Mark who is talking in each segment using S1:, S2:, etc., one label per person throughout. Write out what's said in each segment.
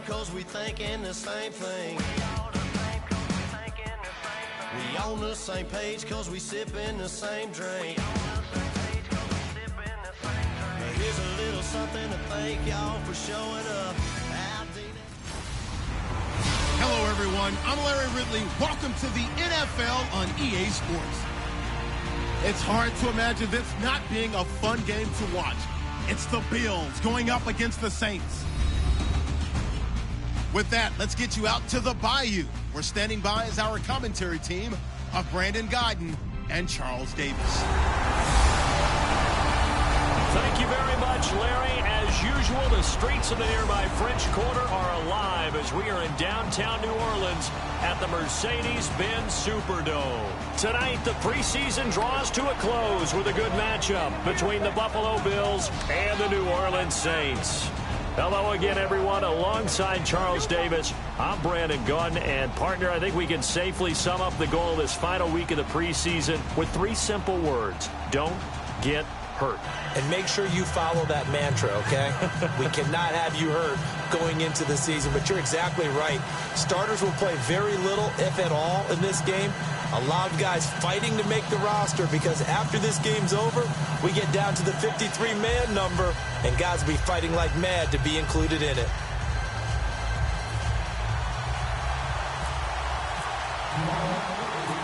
S1: cause we thinking the same thing. We on the same page cause we sipping the same drink. Here's a little something to thank y'all for showing up.
S2: Hello, everyone. I'm Larry Ridley. Welcome to the NFL on EA Sports. It's hard to imagine this not being a fun game to watch. It's the Bills going up against the Saints. With that, let's get you out to the Bayou. We're standing by as our commentary team of Brandon Guyton and Charles Davis.
S3: Thank you very much, Larry. As usual, the streets of the nearby French Quarter are alive as we are in downtown New Orleans at the Mercedes-Benz Superdome. Tonight, the preseason draws to a close with a good matchup between the Buffalo Bills and the New Orleans Saints. Hello again, everyone. Alongside Charles Davis, I'm Brandon Guyton, and partner, I think we can safely sum up the goal of this final week of the preseason with 3 simple words. Don't get hurt.
S4: And make sure you follow that mantra, okay? We cannot have you hurt going into the season, but you're exactly right. Starters will play very little, if at all, in this game. A lot of guys fighting to make the roster because after this game's over, we get down to the 53-man number, and guys will be fighting like mad to be included in it.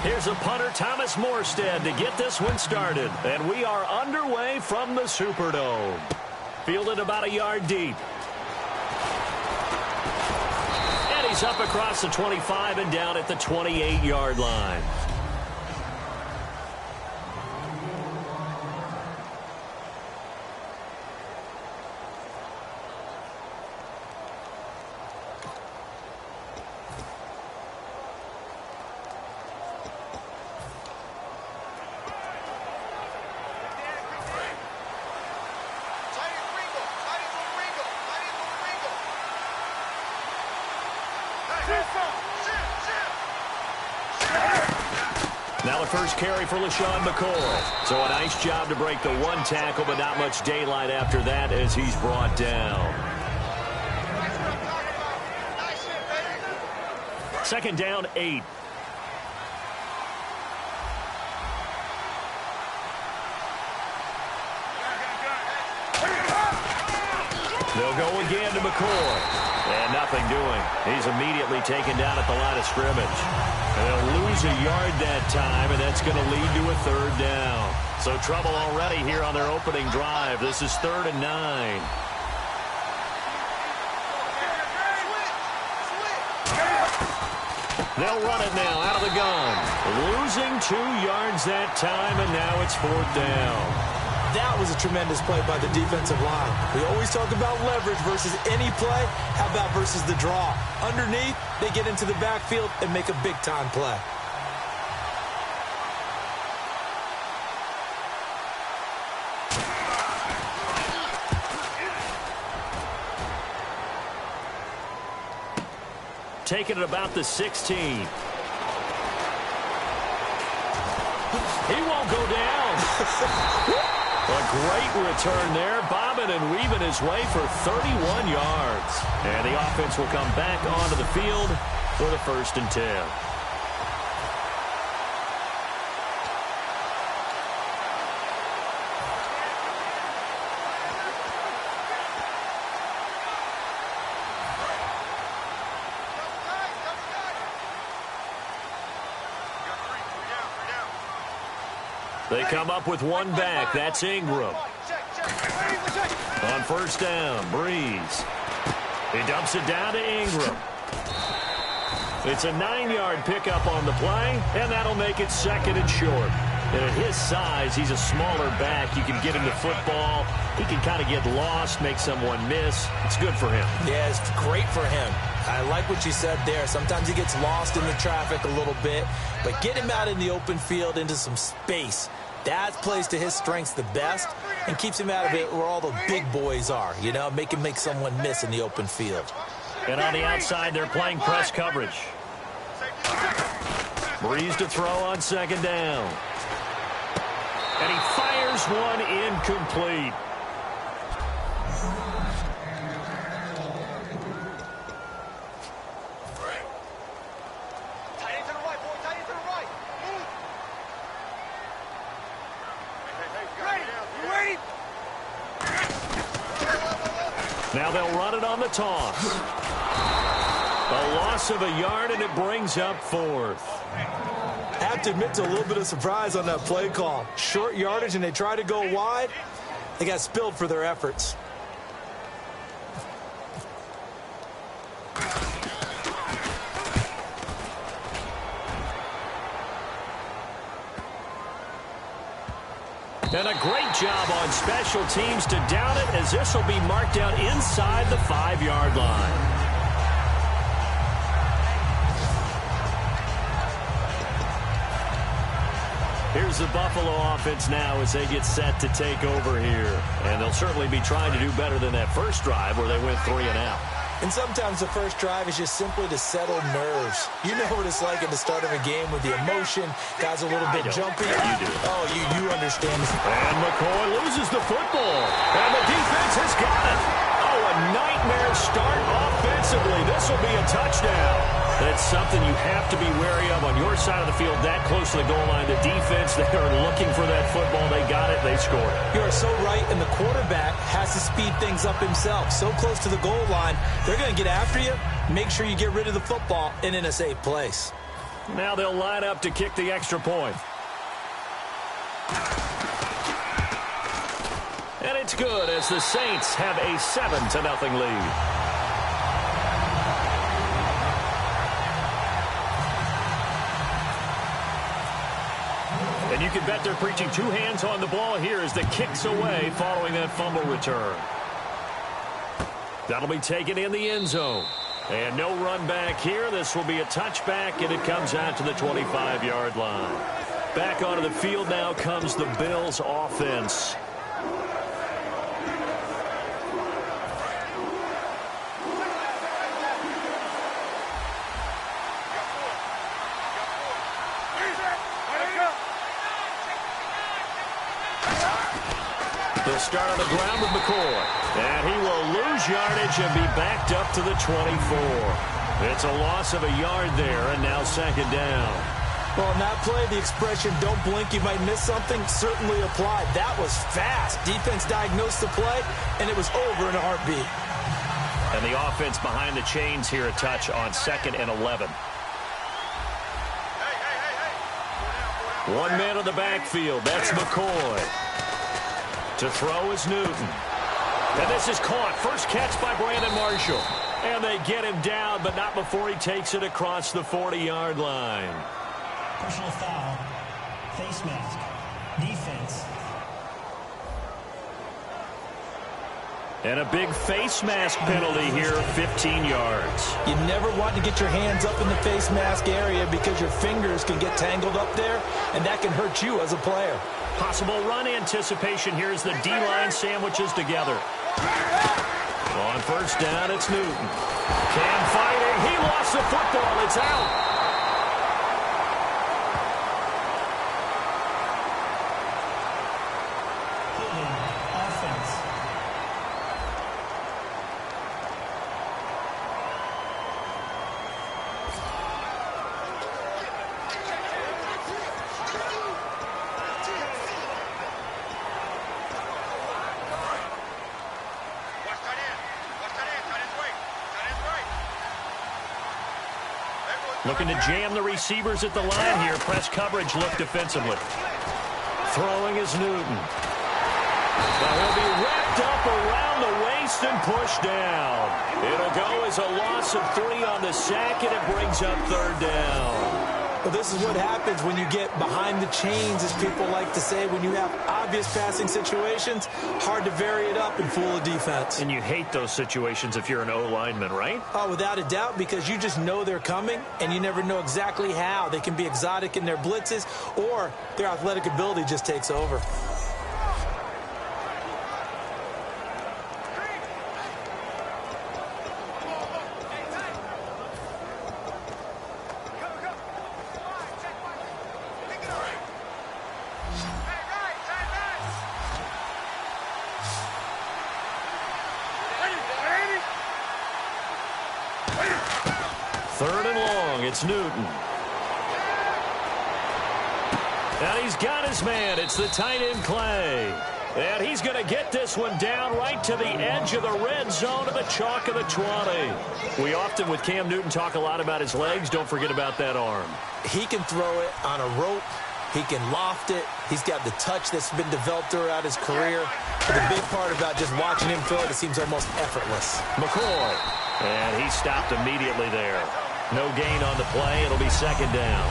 S3: Here's a punter, Thomas Morstead, to get this one started. And we are underway from the Superdome. Fielded about a yard deep. And he's up across the 25 and down at the 28-yard line. Now the first carry for LaShawn McCoy. So a nice job to break the 1 tackle, but not much daylight after that as he's brought down. Second down, 8. They'll go again to McCoy. And nothing doing. He's immediately taken down at the line of scrimmage. And they'll lose a yard that time, and that's going to lead to a 3rd down. So trouble already here on their opening drive. This is 3rd and 9. They'll run it now out of the gun. Losing 2 yards that time, and now it's 4th down.
S4: That was a tremendous play by the defensive line. We always talk about leverage versus any play. How about versus the draw? Underneath, they get into the backfield and make a big-time play.
S3: Taking it about the 16. He won't go down. A great return there, bobbing and weaving his way for 31 yards. And the offense will come back onto the field for the 1st and 10. They come up with 1 back. That's Ingram. On 1st down, Breeze. He dumps it down to Ingram. It's a 9-yard pickup on the play, and that'll make it 2nd and short. And at his size, he's a smaller back. You can get him to football. He can kind of get lost, make someone miss. It's good for him.
S4: Yeah, it's great for him. I like what you said there. Sometimes he gets lost in the traffic a little bit, but get him out in the open field into some space. That plays to his strengths the best and keeps him out of it where all the big boys are, you know, make him make someone miss in the open field.
S3: And on the outside, they're playing press coverage. Breeze to throw on 2nd down. And he fires one incomplete. Now they'll run it on the toss. A loss of a yard, and it brings up 4th.
S4: I have to admit to a little bit of surprise on that play call. Short yardage, and they try to go wide. They got spilled for their efforts.
S3: And a great job on special teams to down it, as this will be marked out inside the 5-yard line. Here's the Buffalo offense now as they get set to take over here. And they'll certainly be trying to do better than that first drive where they went 3 and out.
S4: And sometimes the first drive is just simply to settle nerves. You know what it's like at the start of a game with the emotion. Guys a little bit jumpy.
S3: You do.
S4: Oh, you understand.
S3: And McCoy loses the football. And the defense has got it. Oh, a nightmare start offensively. This will be a touchdown. That's something you have to be wary of on your side of the field, that close to the goal line. The defense, they are looking for that football. They got it. They scored.
S4: You are so right, and the quarterback has to speed things up himself. So close to the goal line, they're going to get after you. Make sure you get rid of the football and in a safe place.
S3: Now they'll line up to kick the extra point. And it's good as the Saints have a 7-0 lead. And you can bet they're preaching 2 hands on the ball here as the kick's away following that fumble return. That'll be taken in the end zone. And no run back here. This will be a touchback, and it comes out to the 25-yard line. Back onto the field now comes the Bills offense. They'll start on the ground with McCoy. And he will lose yardage and be backed up to the 24. It's a loss of a yard there, and now 2nd down.
S4: Well, on that play, the expression, don't blink, you might miss something, certainly applied. That was fast. Defense diagnosed the play, and it was over in a heartbeat.
S3: And the offense behind the chains here a touch on 2nd and 11. 1 man on the backfield. That's McCoy. To throw is Newton. And this is caught. First catch by Brandon Marshall. And they get him down, but not before he takes it across the 40-yard line.
S5: Personal foul. Face mask. Defense.
S3: And a big face mask penalty here, 15 yards.
S4: You never want to get your hands up in the face mask area because your fingers can get tangled up there, and that can hurt you as a player.
S3: Possible run anticipation here as the D-line sandwiches together. On first down, it's Newton. Cam fighting. He lost the football. It's out. Looking to jam the receivers at the line here. Press coverage look defensively. Throwing is Newton. Now he'll be wrapped up around the waist and pushed down. It'll go as a loss of 3 on the sack, and it brings up 3rd down.
S4: Well, this is what happens when you get behind the chains, as people like to say. When you have obvious passing situations, hard to vary it up and fool a defense.
S3: And you hate those situations if you're an O-lineman, right?
S4: Oh, without a doubt, because you just know they're coming, and you never know exactly how. They can be exotic in their blitzes, or their athletic ability just takes over.
S3: It's Newton. And he's got his man. It's the tight end, Clay. And he's going to get this one down right to the edge of the red zone of the chalk of the 20. We often, with Cam Newton, talk a lot about his legs. Don't forget about that arm.
S4: He can throw it on a rope. He can loft it. He's got the touch that's been developed throughout his career. But the big part about just watching him throw it seems almost effortless.
S3: McCoy. And he stopped immediately there. No gain on the play. It'll be second down.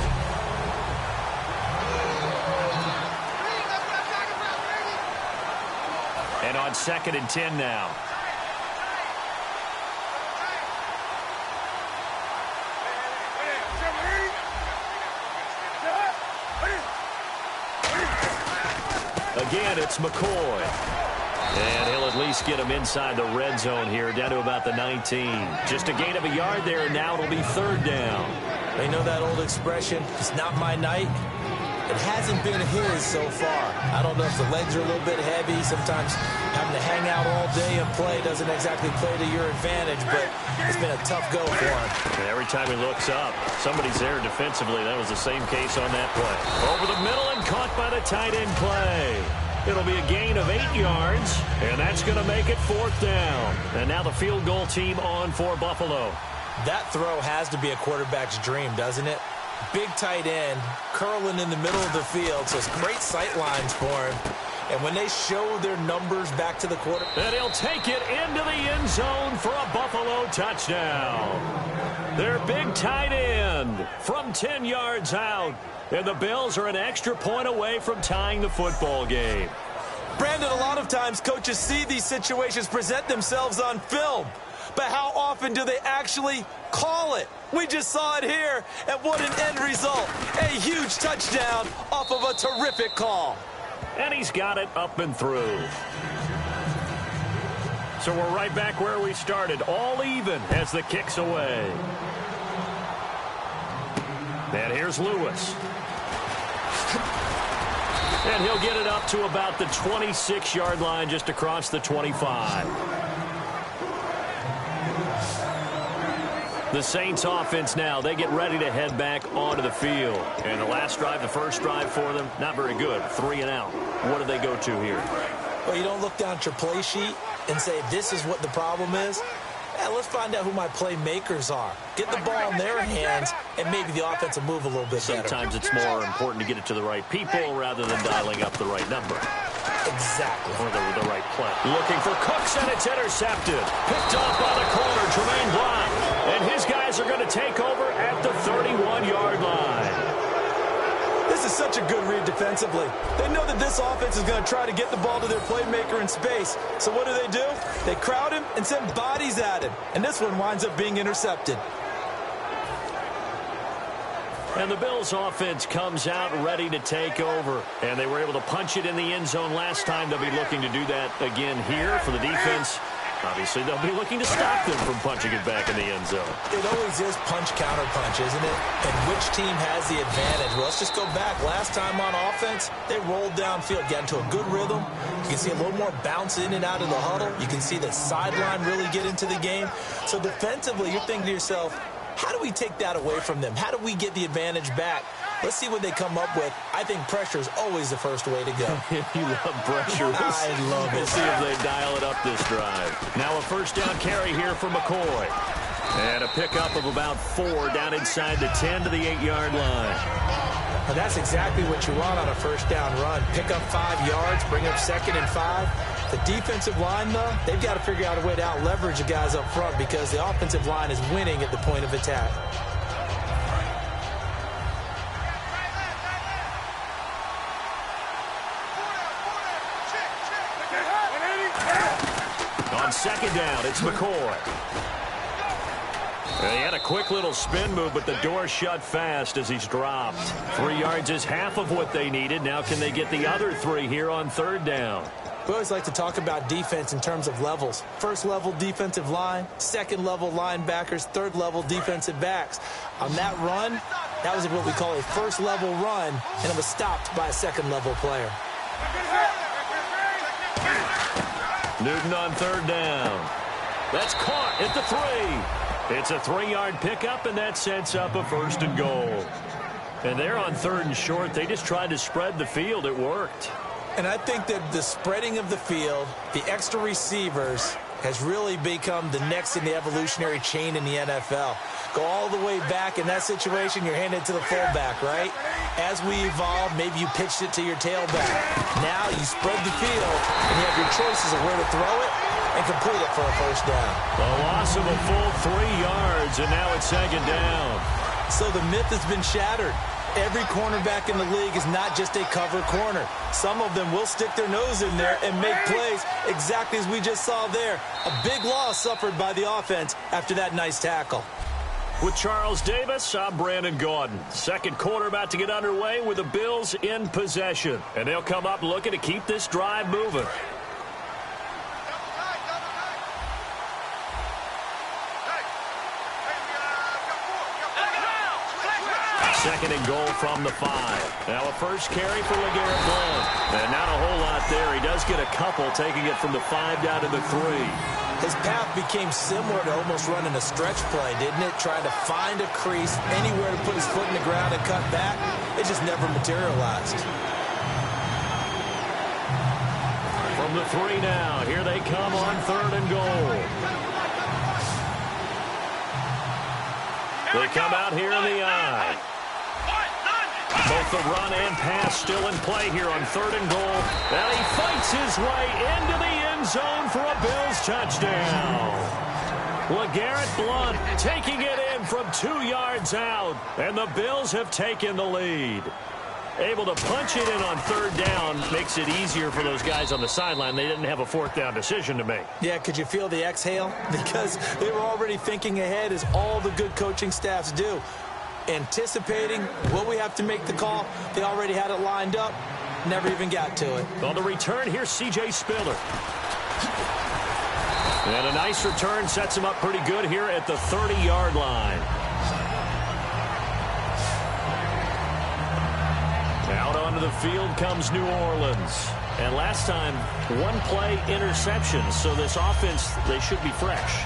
S3: And on 2nd and 10 now. Again, it's McCoy. And he'll at least get him inside the red zone here, down to about the 19. Just a gain of a yard there, and now it'll be 3rd down.
S4: They know that old expression, it's not my night. It hasn't been his so far. I don't know if the legs are a little bit heavy. Sometimes having to hang out all day and play doesn't exactly play to your advantage, but it's been a tough go for him.
S3: And every time he looks up, somebody's there defensively. That was the same case on that play. Over the middle and caught by the tight end play. It'll be a gain of 8 yards, and that's going to make it 4th down. And now the field goal team on for Buffalo.
S4: That throw has to be a quarterback's dream, doesn't it? Big tight end, curling in the middle of the field, so it's great sight lines for him. And when they show their numbers back to the quarter...
S3: And he'll take it into the end zone for a Buffalo touchdown. Their big tight end from 10 yards out. And the Bills are an extra point away from tying the football game.
S4: Brandon, a lot of times coaches see these situations present themselves on film. But how often do they actually call it? We just saw it here, and what an end result. A huge touchdown off of a terrific call.
S3: And he's got it up and through. So we're right back where we started, all even as the kick's away. And here's Lewis. And he'll get it up to about the 26-yard line, just across the 25. The Saints offense now, they get ready to head back onto the field. And the last drive, the first drive for them, not very good. 3 and out. What do they go to here?
S4: Well, you don't look down at your play sheet and say, this is what the problem is. Yeah, let's find out who my playmakers are. Get the ball in their hands, and maybe the offense will move a little bit better.
S3: Sometimes it's more important to get it to the right people rather than dialing up the right number.
S4: Exactly.
S3: Or the right play. Looking for Cooks, and it's intercepted. Picked off by the corner, Jermaine Blount. And his guys are going to take over at the 31-yard line.
S4: This is such a good read defensively. They know that this offense is going to try to get the ball to their playmaker in space. So what do? They crowd him and send bodies at him. And this one winds up being intercepted.
S3: And the Bills offense comes out ready to take over. And they were able to punch it in the end zone last time. They'll be looking to do that again here for the defense. Obviously, they'll be looking to stop them from punching it back in the end zone.
S4: It always is punch-counter-punch, isn't it? And which team has the advantage? Well, let's just go back. Last time on offense, they rolled downfield, got into a good rhythm. You can see a little more bounce in and out of the huddle. You can see the sideline really get into the game. So defensively, you're thinking to yourself, how do we take that away from them? How do we get the advantage back? Let's see what they come up with. I think pressure is always the first way to go.
S3: You love pressure.
S4: I love it.
S3: We'll see if they dial it up this drive. Now a first down carry here for McCoy. And a pickup of about 4 down inside the 10 to the 8-yard line.
S4: And that's exactly what you want on a first down run. Pick up 5 yards, bring up 2nd and 5. The defensive line, though, they've got to figure out a way to out-leverage the guys up front because the offensive line is winning at the point of attack.
S3: On second down, it's McCoy. He had a quick little spin move, but the door shut fast as he's dropped. 3 yards is half of what they needed. Now can they get the other 3 here on third down?
S4: We always like to talk about defense in terms of levels. First level defensive line, second level linebackers, third level defensive backs. On that run, that was what we call a first level run, and it was stopped by a second level player.
S3: Newton on third down. That's caught at the 3. It's a 3-yard pickup, and that sets up a 1st and goal. And they're on 3rd and short. They just tried to spread the field. It worked.
S4: And I think that the spreading of the field, the extra receivers, has really become the next in the evolutionary chain in the NFL. Go all the way back in that situation, you're handed to the fullback, right? As we evolve, maybe you pitched it to your tailback. Now you spread the field, and you have your choices of where to throw it and complete it for a first down.
S3: A loss of a full 3 yards, and now it's second down.
S4: So the myth has been shattered. Every cornerback in the league is not just a cover corner. Some of them will stick their nose in there and make plays exactly as we just saw there. A big loss suffered by the offense after that nice tackle.
S3: With Charles Davis, I'm Brandon Gaudin. Second quarter about to get underway with the Bills in possession. And they'll come up looking to keep this drive moving. Second and goal from the 5. Now a first carry for LeGarrette Blount. And not a whole lot there. He does get a couple, taking it from the 5 down to the 3.
S4: His path became similar to almost running a stretch play, didn't it? Trying to find a crease, anywhere to put his foot in the ground and cut back. It just never materialized.
S3: From the 3 now, here they come on 3rd and goal. They come out here in the eye. Both the run and pass still in play here on 3rd and goal. And he fights his way into the end zone for a Bills touchdown. LeGarrette Blount taking it in from 2 yards out. And the Bills have taken the lead. Able to punch it in on 3rd down makes it easier for those guys on the sideline. They didn't have a 4th down decision to make.
S4: Yeah, could you feel the exhale? Because they were already thinking ahead, as all the good coaching staffs do. Anticipating what we have to make the call. They already had it lined up. Never even got to it.
S3: On the return, here's C.J. Spiller. And a nice return sets him up pretty good here at the 30-yard line. Out onto the field comes New Orleans. And last time, 1-play interception. So this offense, they should be fresh.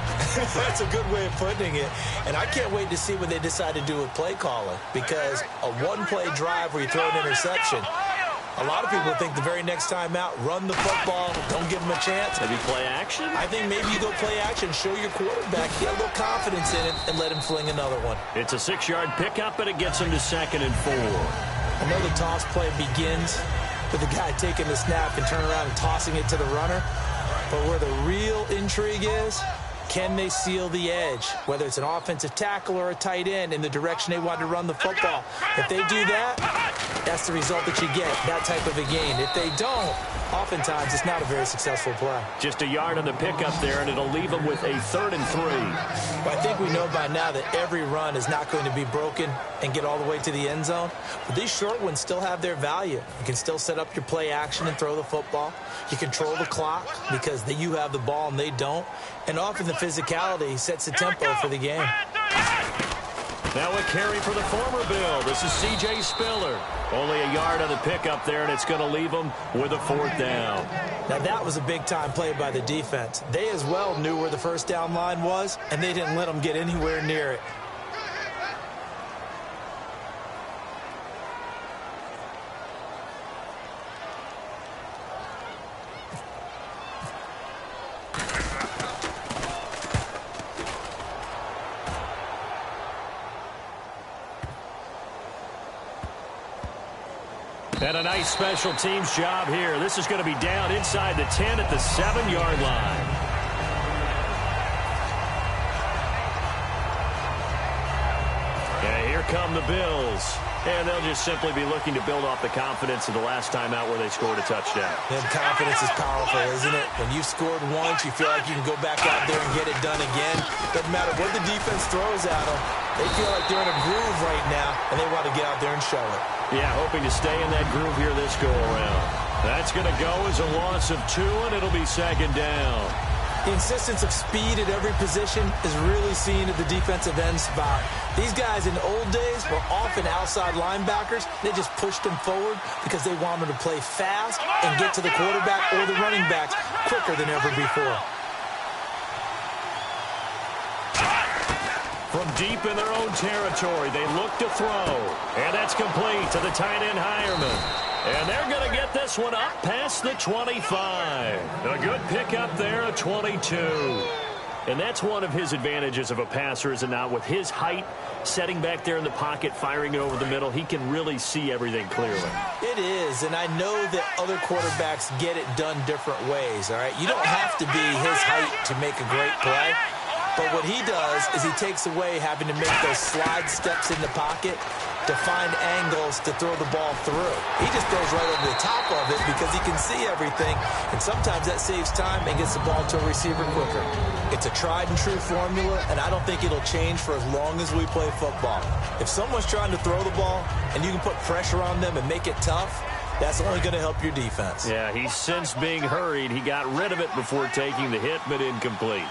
S4: That's a good way of putting it. And I can't wait to see what they decide to do with play calling. Because a 1-play drive where you throw an interception, a lot of people think the very next time out, run the football, don't give them a chance.
S3: Maybe play action?
S4: I think maybe you go play action, show your quarterback, get a little confidence in it, and let him fling another one.
S3: It's a 6-yard pickup, and it gets him to 2nd and 4.
S4: I know the toss play begins with the guy taking the snap and turning around and tossing it to the runner. But where the real intrigue is, can they seal the edge? Whether it's an offensive tackle or a tight end in the direction they want to run the football. If they do that, that's the result that you get, that type of a gain. If they don't, oftentimes it's not a very successful play.
S3: Just a yard on the pickup there, and it'll leave them with a 3rd and 3.
S4: But I think we know by now that every run is not going to be broken and get all the way to the end zone. But these short ones still have their value. You can still set up your play action and throw the football. You control the clock because you have the ball and they don't. And often the physicality sets the tempo for the game.
S3: Now a carry for the former Bill. This is C.J. Spiller. Only a yard on the pickup there, and it's going to leave them with a 4th down.
S4: Now that was a big-time play by the defense. They as well knew where the first down line was, and they didn't let them get anywhere near it.
S3: And a nice special teams job here. This is going to be down inside the 10 at the 7-yard line. And here come the Bills. And they'll just simply be looking to build off the confidence of the last time out where they scored a touchdown.
S4: And confidence is powerful, isn't it? When you've scored once, you feel like you can go back out there and get it done again. Doesn't matter what the defense throws at them. They feel like they're in a groove right now, and they want to get out there and show it.
S3: Yeah, hoping to stay in that groove here this go-around. That's going to go as a loss of 2, and it'll be 2nd down.
S4: The insistence of speed at every position is really seen at the defensive end spot. These guys in the old days were often outside linebackers. They just pushed them forward because they wanted to play fast and get to the quarterback or the running backs quicker than ever before.
S3: From deep in their own territory, they look to throw. And that's complete to the tight end, Hireman. And they're going to get get this one up past the 25. A good pickup there, a 22. And that's one of his advantages of a passer, is it not? With his height, setting back there in the pocket, firing it over the middle, he can really see everything clearly.
S4: It is, and I know that other quarterbacks get it done different ways, all right? You don't have to be his height to make a great play. But what he does is he takes away having to make those slide steps in the pocket to find angles to throw the ball through. He just throws right over the top of it because he can see everything, and sometimes that saves time and gets the ball to a receiver quicker. It's a tried-and-true formula, and I don't think it'll change for as long as we play football. If someone's trying to throw the ball and you can put pressure on them and make it tough, that's only going to help your defense.
S3: Yeah, he's since being hurried. He got rid of it before taking the hit, but incomplete.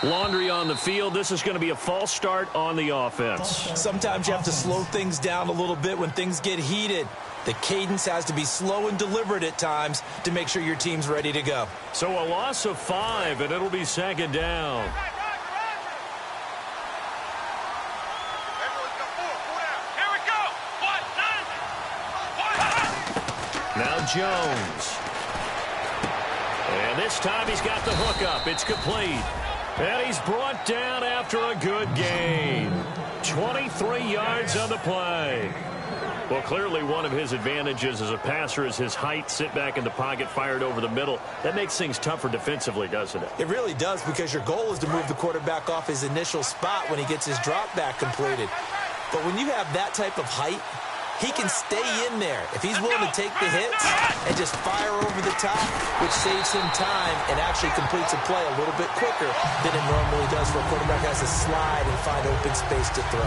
S3: Laundry on the field. This is going to be a false start on the offense.
S4: Sometimes you have to slow things down a little bit when things get heated. The cadence has to be slow and deliberate at times to make sure your team's ready to go.
S3: So a loss of 5, and it'll be second down. Now Jones. And this time he's got the hook up. It's complete. And he's brought down after a good gain. 23 yards on the play. Well, clearly one of his advantages as a passer is his height, sit back in the pocket, fired over the middle. That makes things tougher defensively, doesn't it?
S4: It really does, because your goal is to move the quarterback off his initial spot when he gets his drop back completed. But when you have that type of height, he can stay in there if he's willing to take the hits and just fire over the top, which saves him time and actually completes a play a little bit quicker than it normally does for a quarterback who has to slide and find open space to throw.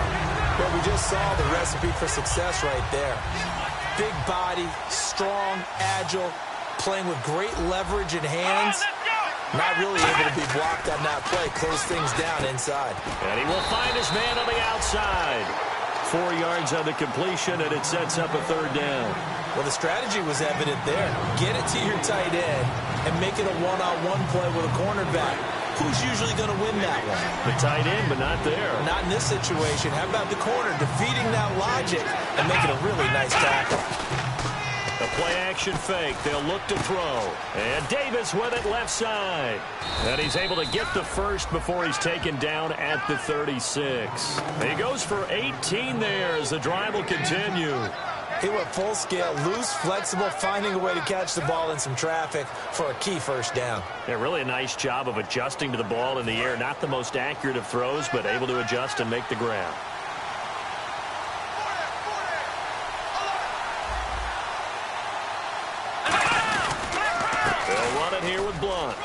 S4: Well, we just saw the recipe for success right there. Big body, strong, agile, playing with great leverage in hands. Not really able to be blocked on that play. Close things down inside.
S3: And he will find his man on the outside. 4 yards on the completion, and it sets up a third down.
S4: Well, the strategy was evident there. Get it to your tight end and make it a one-on-one play with a cornerback. Who's usually going to win that one?
S3: The tight end, but not there.
S4: Not in this situation. How about the corner defeating that logic and making a really nice tackle?
S3: A play-action fake. They'll look to throw. And Davis with it left side. And he's able to get the first before he's taken down at the 36. He goes for 18 there as the drive will continue.
S4: He went full scale, loose, flexible, finding a way to catch the ball in some traffic for a key first down.
S3: Yeah, really a nice job of adjusting to the ball in the air. Not the most accurate of throws, but able to adjust and make the grab. Here with Blunt.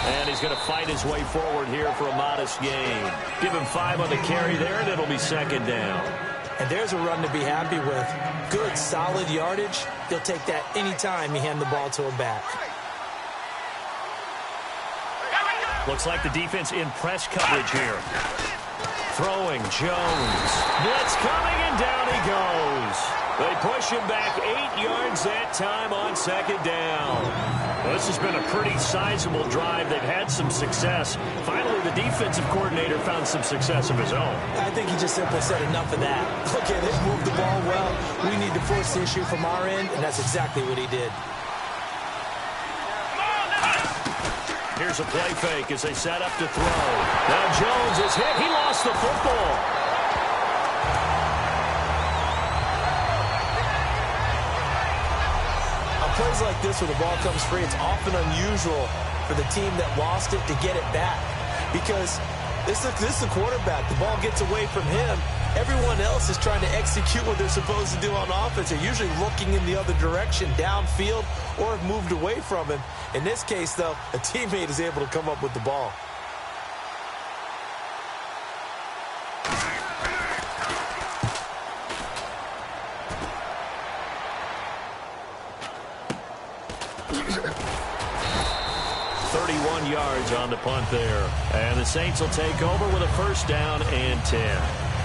S3: And he's going to fight his way forward here for a modest gain. Give him 5 on the carry there, and it'll be second down.
S4: And there's a run to be happy with. Good, solid yardage. He'll take that anytime you hand the ball to a back.
S3: Looks like the defense in press coverage here. Throwing, Jones. Blitz coming, and down he goes. They push him back 8 yards that time on second down. Well, this has been a pretty sizable drive. They've had some success. Finally, the defensive coordinator found some success of his own.
S4: I think he just simply said enough of that. Okay, they've moved the ball well. We need to force the issue from our end, and that's exactly what he did.
S3: Here's a play fake as they set up to throw. Now Jones is hit. He lost the football.
S4: Plays like this where the ball comes free, it's often unusual for the team that lost it to get it back, because this is the quarterback. The ball gets away from him. Everyone else is trying to execute what they're supposed to do on offense. They're usually looking in the other direction, downfield, or have moved away from him. In this case, though, a teammate is able to come up with the ball.
S3: Yards on the punt there. And the Saints will take over with a first down and 10.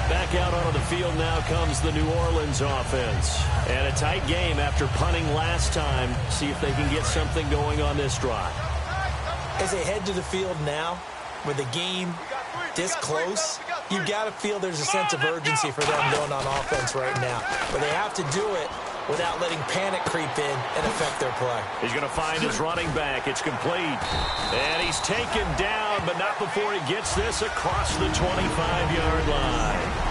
S3: Back out onto the field now comes the New Orleans offense. And a tight game after punting last time. See if they can get something going on this drive.
S4: As they head to the field now, with the game this close, You've got to feel there's a sense of urgency for them going on offense right now. But they have to do it without letting panic creep in and affect their play.
S3: He's going to find his running back. It's complete. And he's taken down, but not before he gets this across the 25-yard line.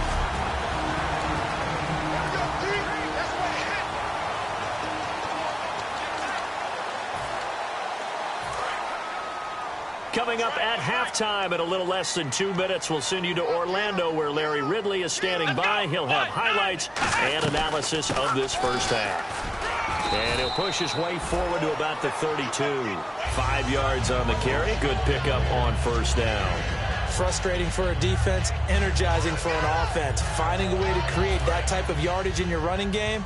S3: Coming up at halftime in a little less than 2 minutes, we'll send you to Orlando where Larry Ridley is standing by. He'll have highlights and analysis of this first half. And he'll push his way forward to about the 32. 5 yards on the carry. Good pickup on first down.
S4: Frustrating for a defense, energizing for an offense. Finding a way to create that type of yardage in your running game,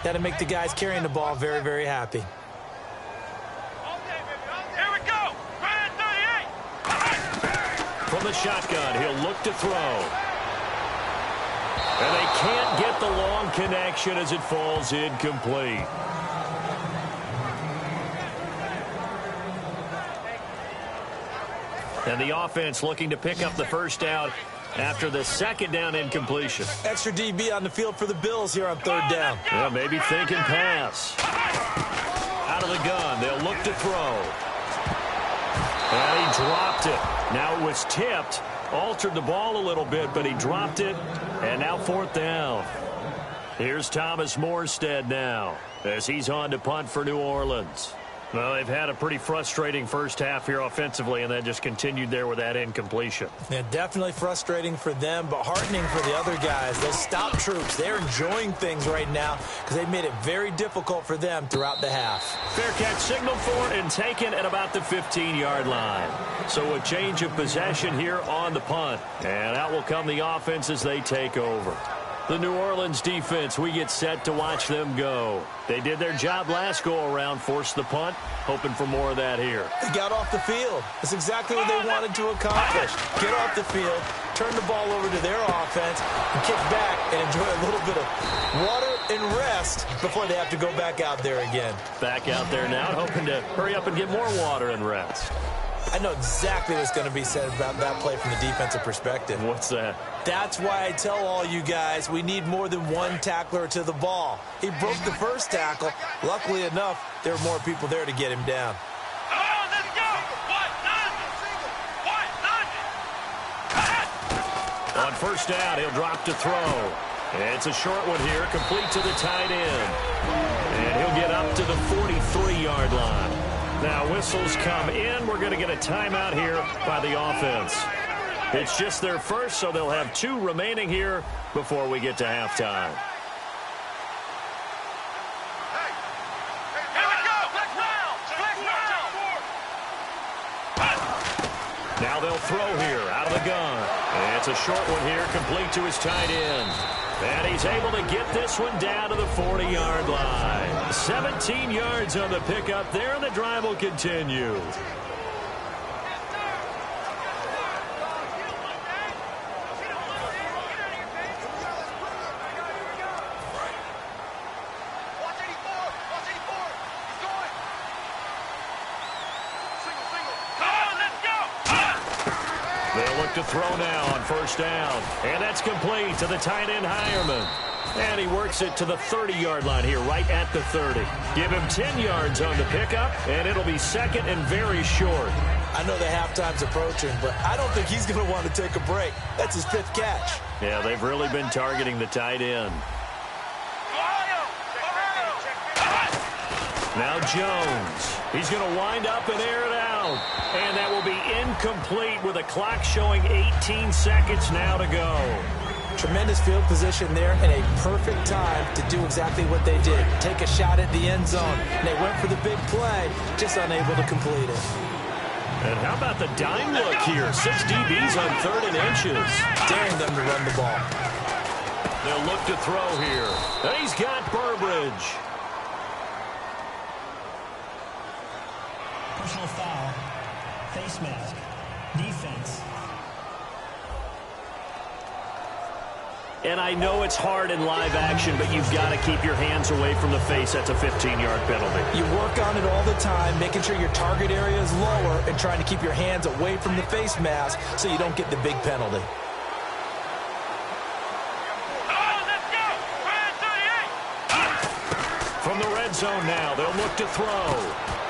S4: that'll make the guys carrying the ball very, very happy.
S3: From the shotgun, he'll look to throw. And they can't get the long connection as it falls incomplete. And the offense looking to pick up the first down after the second down incompletion.
S4: Extra DB on the field for the Bills here on third down.
S3: Yeah, maybe thinking pass. Out of the gun, they'll look to throw. And he dropped it. Now it was tipped, altered the ball a little bit, but he dropped it, and now fourth down. Here's Thomas Morstead now as he's on to punt for New Orleans. Well, they've had a pretty frustrating first half here offensively, and that just continued there with that incompletion.
S4: Yeah, definitely frustrating for them, but heartening for the other guys. Those stop troops, they're enjoying things right now because they made it very difficult for them throughout the half.
S3: Fair catch signaled for and taken at about the 15-yard line. So a change of possession here on the punt, and out will come the offense as they take over. The New Orleans defense, we get set to watch them go. They did their job last go-around, forced the punt, hoping for more of that here.
S4: They got off the field. That's exactly what they wanted to accomplish. Get off the field, turn the ball over to their offense, and kick back and enjoy a little bit of water and rest before they have to go back out there again.
S3: Back out there now, hoping to hurry up and get more water and rest.
S4: I know exactly what's going to be said about that play from the defensive perspective.
S3: What's that?
S4: That's why I tell all you guys we need more than one tackler to the ball. He broke the first tackle. Luckily enough, there were more people there to get him down.
S3: On first down, he'll drop to throw. It's a short one here, complete to the tight end. And he'll get up to the 43-yard line. Now whistles come in. We're going to get a timeout here by the offense. It's just their first, so they'll have 2 remaining here before we get to halftime. Now they'll throw here out of the gun. And it's a short one here, complete to his tight end. And he's able to get this one down to the 40-yard line. 17 yards on the pickup there, and the drive will continue. They'll look to throw now on first down. And that's complete to the tight end, Hireman. And he works it to the 30-yard line here, right at the 30. Give him 10 yards on the pickup, and it'll be second and very short.
S4: I know the halftime's approaching, but I don't think he's going to want to take a break. That's his 5th catch.
S3: Yeah, they've really been targeting the tight end. Now Jones. He's going to wind up and air it out. And that will be incomplete with a clock showing 18 seconds now to go.
S4: Tremendous field position there and a perfect time to do exactly what they did. Take a shot at the end zone. And they went for the big play, just unable to complete it.
S3: And how about the dime look here? 6 DBs on 3rd and inches.
S4: Daring them to run the ball.
S3: They'll look to throw here. And he's got Burbridge.
S5: Personal foul. Face mask. Defense.
S3: And I know it's hard in live action, but you've got to keep your hands away from the face. That's a 15-yard penalty.
S4: You work on it all the time, making sure your target area is lower and trying to keep your hands away from the face mask so you don't get the big penalty.
S3: From the red zone now, they'll look to throw.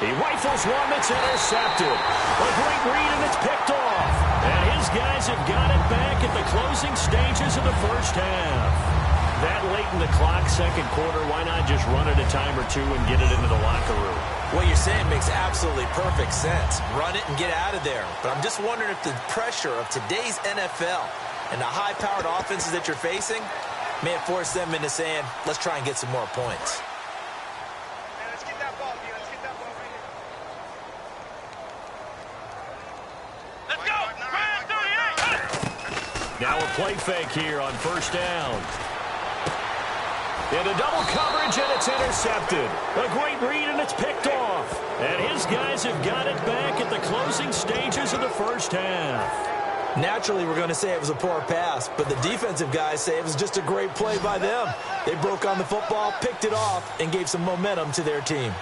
S3: He rifles one that's intercepted. A great read, and it's picked off. And his guys have got it back at the closing stages of the first half. That late in the clock, second quarter, why not just run it a time or two and get it into the locker room?
S4: What you're saying makes absolutely perfect sense. Run it and get out of there. But I'm just wondering if the pressure of today's NFL and the high-powered offenses that you're facing may have forced them into saying, let's try and get some more points.
S3: Now a play fake here on first down. Into double coverage, and it's intercepted. A great read, and it's picked off. And his guys have got it back at the closing stages of the first half.
S4: Naturally, we're going to say it was a poor pass, but the defensive guys say it was just a great play by them. They broke on the football, picked it off, and gave some momentum to their team.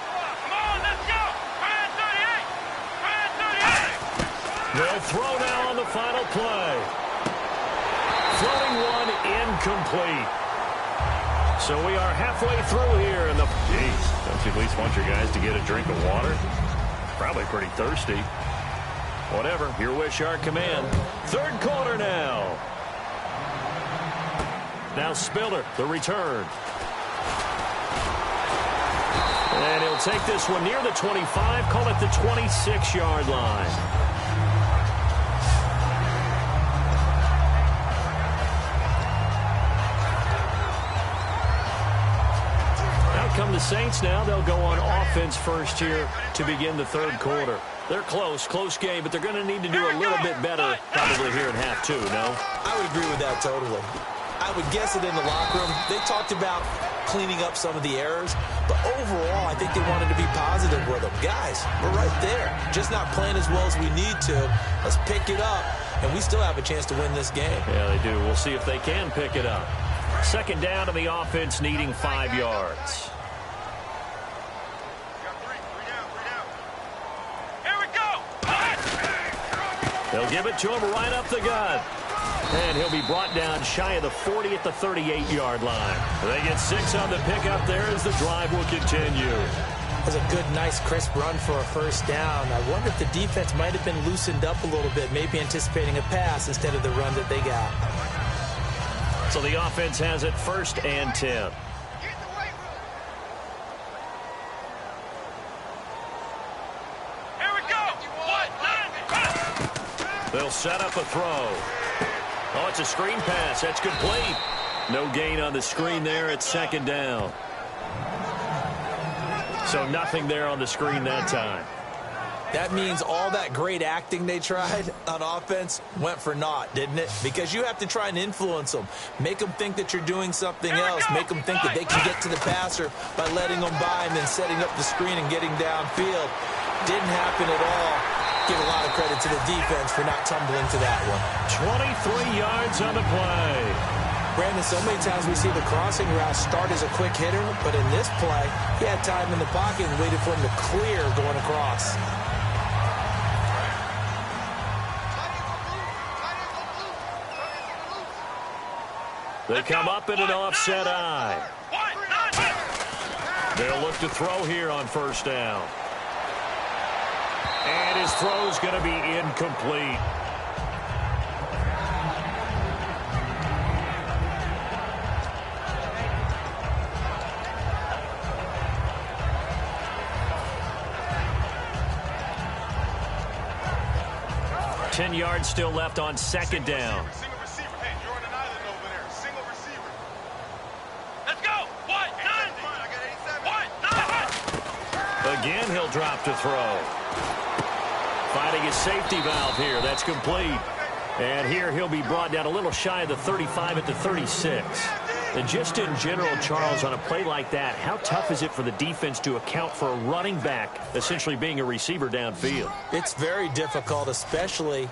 S3: They'll throw now on the final play. Floating one, incomplete. So we are halfway through here in the... Jeez, don't you at least want your guys to get a drink of water? Probably pretty thirsty. Whatever, your wish, our command. Third quarter now. Now Spiller, the return. And he'll take this one near the 25, call it the 26-yard line. Come the Saints now. They'll go on offense first here to begin the third quarter. They're close game, but they're going to need to do a little bit better probably here in half two, no?
S4: I would agree with that totally. I would guess it in the locker room. They talked about cleaning up some of the errors, but overall, I think they wanted to be positive with them. Guys, we're right there. Just not playing as well as we need to. Let's pick it up, and we still have a chance to win this game.
S3: Yeah, they do. We'll see if they can pick it up. Second down to the offense, needing 5 yards. They'll give it to him right up the gut. And he'll be brought down shy of the 40 at the 38-yard line. They get 6 on the pickup there as the drive will continue.
S4: That was a good, nice, crisp run for a first down. I wonder if the defense might have been loosened up a little bit, maybe anticipating a pass instead of the run that they got.
S3: So the offense has it first and 10. They'll set up a throw. Oh, it's a screen pass. That's complete. No gain on the screen there at second down. So nothing there on the screen that time.
S4: That means all that great acting they tried on offense went for naught, didn't it? Because you have to try and influence them. Make them think that you're doing something else. Make them think that they can get to the passer by letting them by and then setting up the screen and getting downfield. Didn't happen at all. Give a lot of credit to the defense for not tumbling to that one.
S3: 23 yards on the play.
S4: Brandon, so many times we see the crossing route start as a quick hitter, but in this play, he had time in the pocket and waited for him to clear going across.
S3: They come up in an offset eye. They'll look to throw here on first down. And his throw's going to be incomplete. Ten yards still left on second down.
S6: Single receiver. Hey, you're on an island over there. Single receiver. Let's go. What? Nine.
S3: Again, he'll drop to throw. Finding his safety valve here. That's complete. And here he'll be brought down a little shy of the 35 at the 36. And just in general, Charles, on a play like that, how tough is it for the defense to account for a running back essentially being a receiver downfield?
S4: It's very difficult, especially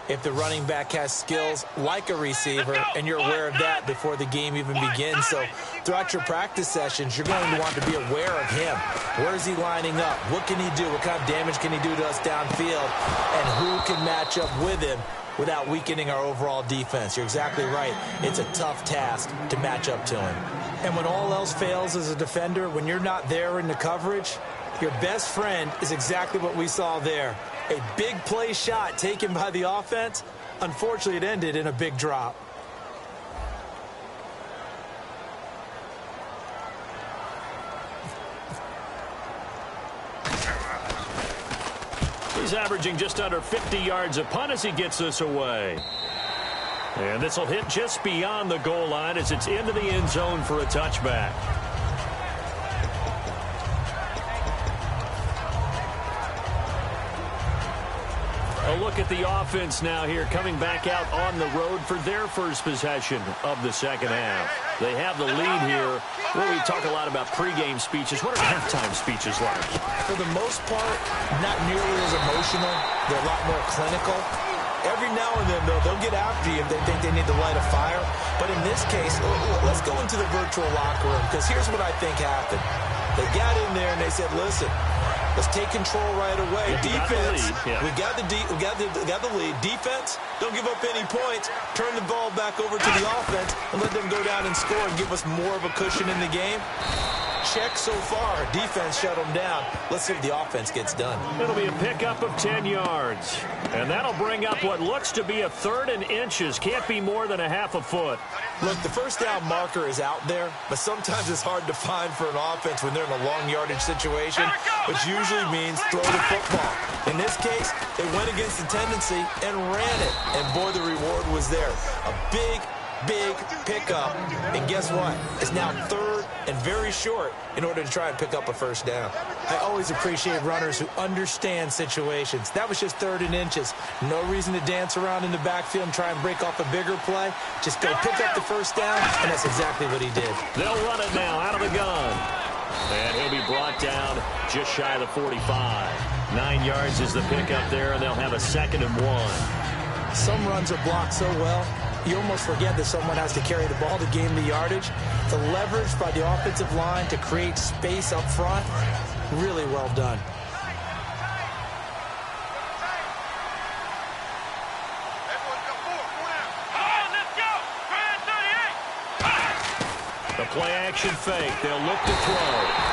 S4: if the running back has skills like a receiver, and you're aware of that before the game even begins. So throughout your practice sessions, you're going to want to be aware of him. Where is he lining up? What can he do? What kind of damage can he do to us downfield? And who can match up with him without weakening our overall defense. You're exactly right. It's a tough task to match up to him. And when all else fails as a defender, when you're not there in the coverage, your best friend is exactly what we saw there. A big play shot taken by the offense. Unfortunately, it ended in a big drop.
S3: He's averaging just under 50 yards a punt as he gets this away. And this will hit just beyond the goal line as it's into the end zone for a touchback. A look at the offense now here, coming back out on the road for their first possession of the second half. They have the lead here. Well, we talk a lot about pregame speeches. What are halftime speeches like?
S4: For the most part, not nearly as emotional. They're a lot more clinical. Every now and then, though, they'll get after you if they think they need to light a fire. But in this case, let's go into the virtual locker room, because here's what I think happened. They got in there and they said, listen, let's take control right away. Defense, we got the lead. Defense, don't give up any points. Turn the ball back over to the offense and let them go down and score and give us more of a cushion in the game. Check so far. Defense shut them down. Let's see if the offense gets done.
S3: It'll be a pickup of 10 yards. And that'll bring up what looks to be a 3rd and inches. Can't be more than a half a foot.
S4: Look, the first down marker is out there, but sometimes it's hard to find for an offense when they're in a long yardage situation, which usually means throw the football. In this case, they went against the tendency and ran it. And boy, the reward was there. A big pickup. And guess what? It's now 3rd and very short in order to try and pick up a first down. I always appreciate runners who understand situations. That was just 3rd and inches. No reason to dance around in the backfield and try and break off a bigger play. Just go pick up the first down, and that's exactly what he did.
S3: They'll run it now out of the gun. And he'll be brought down just shy of the 45. 9 yards is the pickup there, and they'll have a 2nd and 1.
S4: Some runs are blocked so well, you almost forget that someone has to carry the ball to gain the yardage. The leverage by the offensive line to create space up front, really well done.
S3: The play-action fake. They'll look to throw.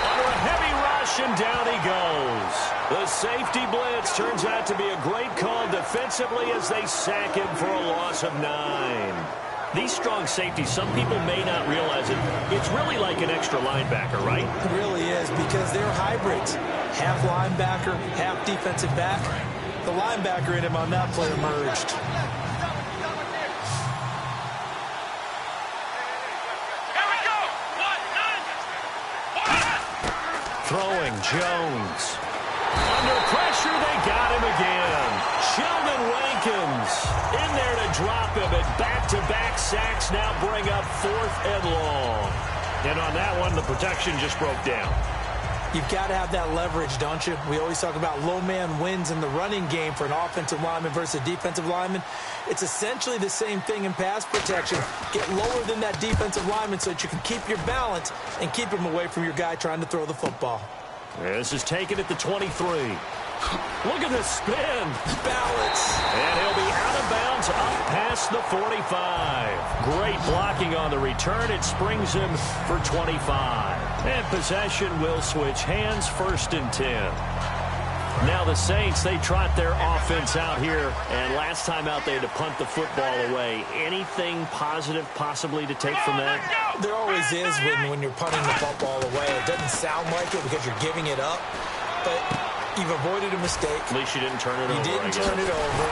S3: Under a heavy rush, and down he goes. The safety blitz turns out to be a great call defensively as they sack him for a loss of 9. These strong safeties, some people may not realize it. It's really like an extra linebacker, right?
S4: It really is, because they're hybrids. Half linebacker, half defensive back. The linebacker in him on that play emerged.
S3: Throwing Jones. Under pressure, they got him again. Sheldon Rankins in there to drop him, and back-to-back sacks now bring up 4th and long. And on that one, the protection just broke down.
S4: You've got to have that leverage, don't you? We always talk about low man wins in the running game for an offensive lineman versus a defensive lineman. It's essentially the same thing in pass protection. Get lower than that defensive lineman so that you can keep your balance and keep him away from your guy trying to throw the football.
S3: This is taken at the 23. Look at the spin.
S4: Balance.
S3: And he'll be out of bounds up past the 45. Great blocking on the return. It springs him for 25. And possession will switch hands, 1st and 10. Now the Saints, they trot their offense out here. And last time out, they had to punt the football away. Anything positive possibly to take from that?
S4: There always is when you're punting the football away. It doesn't sound like it because you're giving it up. But you've avoided a mistake.
S3: At least you didn't turn it over.
S4: You didn't turn it over,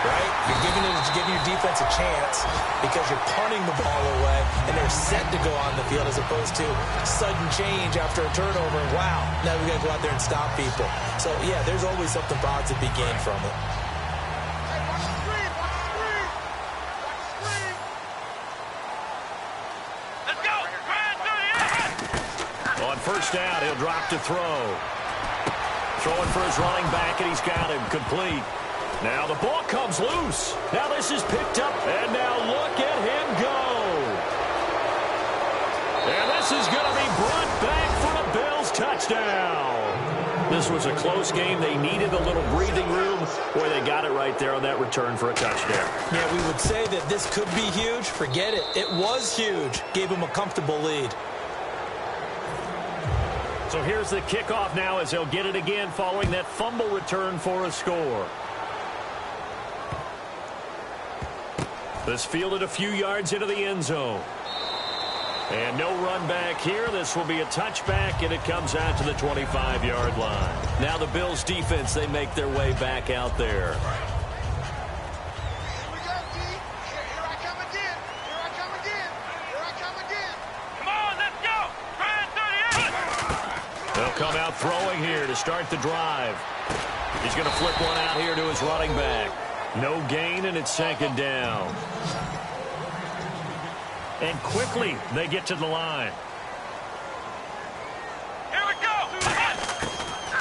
S4: right? You're giving your defense a chance because you're punting the ball away, and they're set to go on the field as opposed to sudden change after a turnover. Wow, now we got to go out there and stop people. So, yeah, there's always something positive to be gained from it.
S3: On 1st down, he'll drop to throw. Throwing for his running back, and he's got him complete. Now the ball comes loose. Now this is picked up, and now look at him go. And this is going to be brought back for a Bills touchdown. This was a close game. They needed a little breathing room. Boy, they got it right there on that return for a touchdown.
S4: Yeah, we would say that this could be huge. Forget it. It was huge. Gave him a comfortable lead.
S3: So here's the kickoff now as they'll get it again following that fumble return for a score. This fielded a few yards into the end zone. And no run back here. This will be a touchback, and it comes out to the 25-yard line. Now the Bills defense, they make their way back out there.
S6: Here we go, D. Here I come again. Here I come again. Here I come again. Come on, let's go. Brand 38.
S3: They'll come out throwing here to start the drive. He's going to flip one out here to his running back. No gain, and it's second down. And quickly, they get to the line.
S6: Here we go.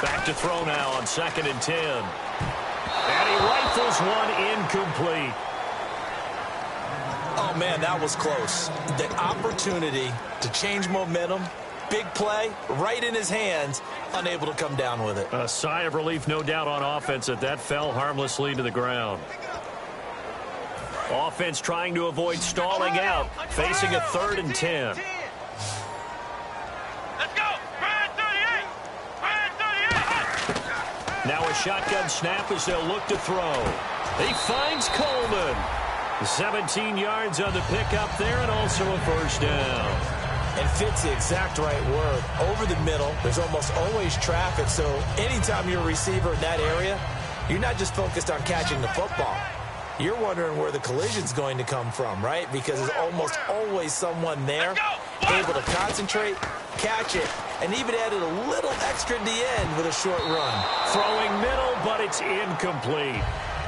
S3: Back to throw now on 2nd and 10. And he rifles one incomplete.
S4: Oh, man, that was close. The opportunity to change momentum, big play, right in his hands, unable to come down with it.
S3: A sigh of relief, no doubt, on offense that fell harmlessly to the ground. Offense trying to avoid stalling out, facing a 3rd and 10.
S6: Let's go. Brand 38. Brand 38.
S3: Now a shotgun snap as they'll look to throw. He finds Coleman. 17 yards on the pickup there, and also a first down.
S4: And fits the exact right word. Over the middle, there's almost always traffic, so anytime you're a receiver in that area, you're not just focused on catching the football. You're wondering where the collision's going to come from, right? Because there's almost always someone there able to concentrate, catch it, and even added a little extra at the end with a short run.
S3: Throwing middle, but it's incomplete.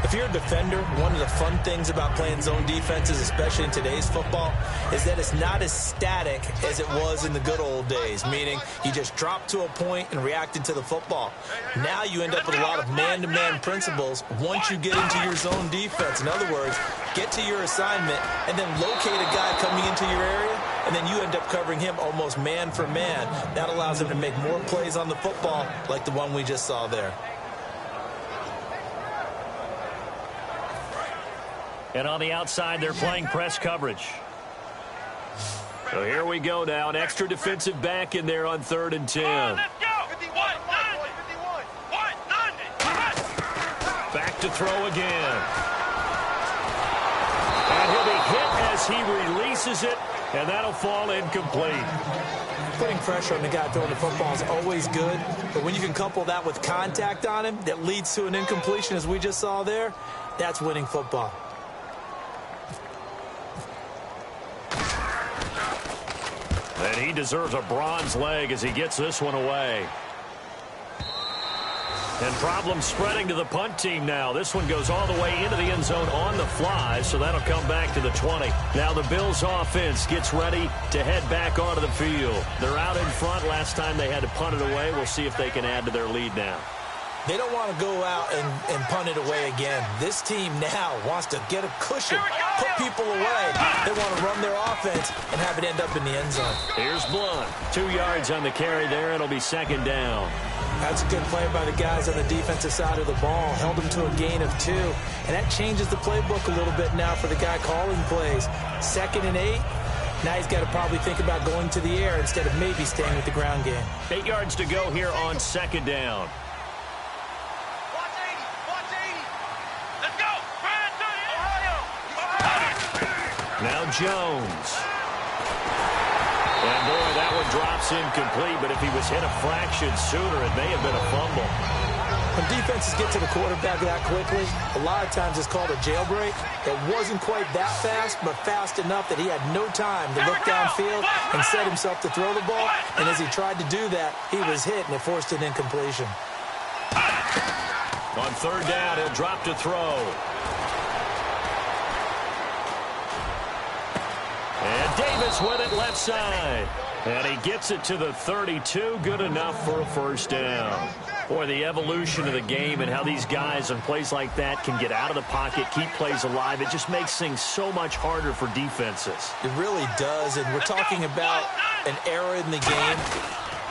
S4: If you're a defender, one of the fun things about playing zone defenses, especially in today's football, is that it's not as static as it was in the good old days, meaning you just drop to a point and reacted to the football. Now you end up with a lot of man-to-man principles once you get into your zone defense. In other words, get to your assignment and then locate a guy coming into your area, and then you end up covering him almost man for man. That allows him to make more plays on the football like the one we just saw there.
S3: And on the outside, they're playing press coverage. So here we go now. An extra defensive back in there on 3rd and 10.
S6: Let's go. 51. 190.
S3: Back to throw again. And he'll be hit as he releases it, and that'll fall incomplete.
S4: Putting pressure on the guy throwing the football is always good, but when you can couple that with contact on him that leads to an incompletion, as we just saw there, that's winning football.
S3: And he deserves a bronze leg as he gets this one away. And problems spreading to the punt team now. This one goes all the way into the end zone on the fly, so that'll come back to the 20. Now the Bills offense gets ready to head back onto the field. They're out in front. Last time they had to punt it away. We'll see if they can add to their lead now.
S4: They don't want to go out and punt it away again. This team now wants to get a cushion, put people away. They want to run their offense and have it end up in the end zone.
S3: Here's Blunt. 2 yards on the carry there. It'll be second down.
S4: That's a good play by the guys on the defensive side of the ball. Held them to a gain of 2. And that changes the playbook a little bit now for the guy calling plays. 2nd and 8. Now he's got to probably think about going to the air instead of maybe staying with the ground game.
S3: 8 yards to go here on second down. Now Jones. And boy, that one drops incomplete, but if he was hit a fraction sooner, it may have been a fumble.
S4: When defenses get to the quarterback that quickly, a lot of times it's called a jailbreak. It wasn't quite that fast, but fast enough that he had no time to look downfield and set himself to throw the ball. And as he tried to do that, he was hit, and it forced an incompletion.
S3: On 3rd down, he'll drop to throw. And Davis with it left side. And he gets it to the 32. Good enough for a first down. Boy, the evolution of the game and how these guys on plays like that can get out of the pocket, keep plays alive. It just makes things so much harder for defenses.
S4: It really does. And we're talking about an era in the game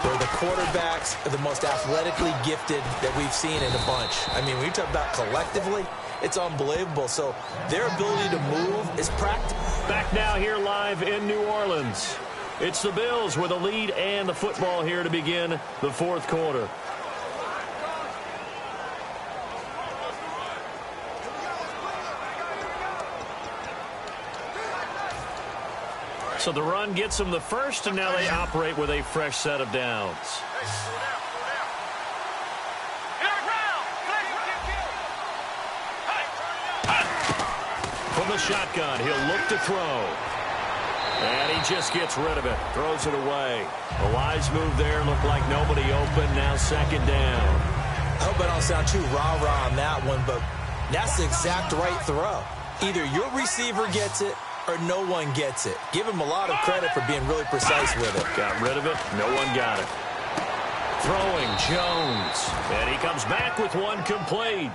S4: where the quarterbacks are the most athletically gifted that we've seen in a bunch. I mean, when you talk about collectively, it's unbelievable. So their ability to move is practical.
S3: Back now here live in New Orleans. It's the Bills with a lead and the football here to begin the fourth quarter. So the run gets them the first, and now they operate with a fresh set of downs. From the shotgun, he'll look to throw. And he just gets rid of it, throws it away. A wise move there, looked like nobody open, now second down.
S4: I hope I don't sound too rah-rah on that one, but that's the exact right throw. Either your receiver gets it or no one gets it. Give him a lot of credit for being really precise with it.
S3: Got rid of it, no one got it. Throwing Jones, and he comes back with one complete.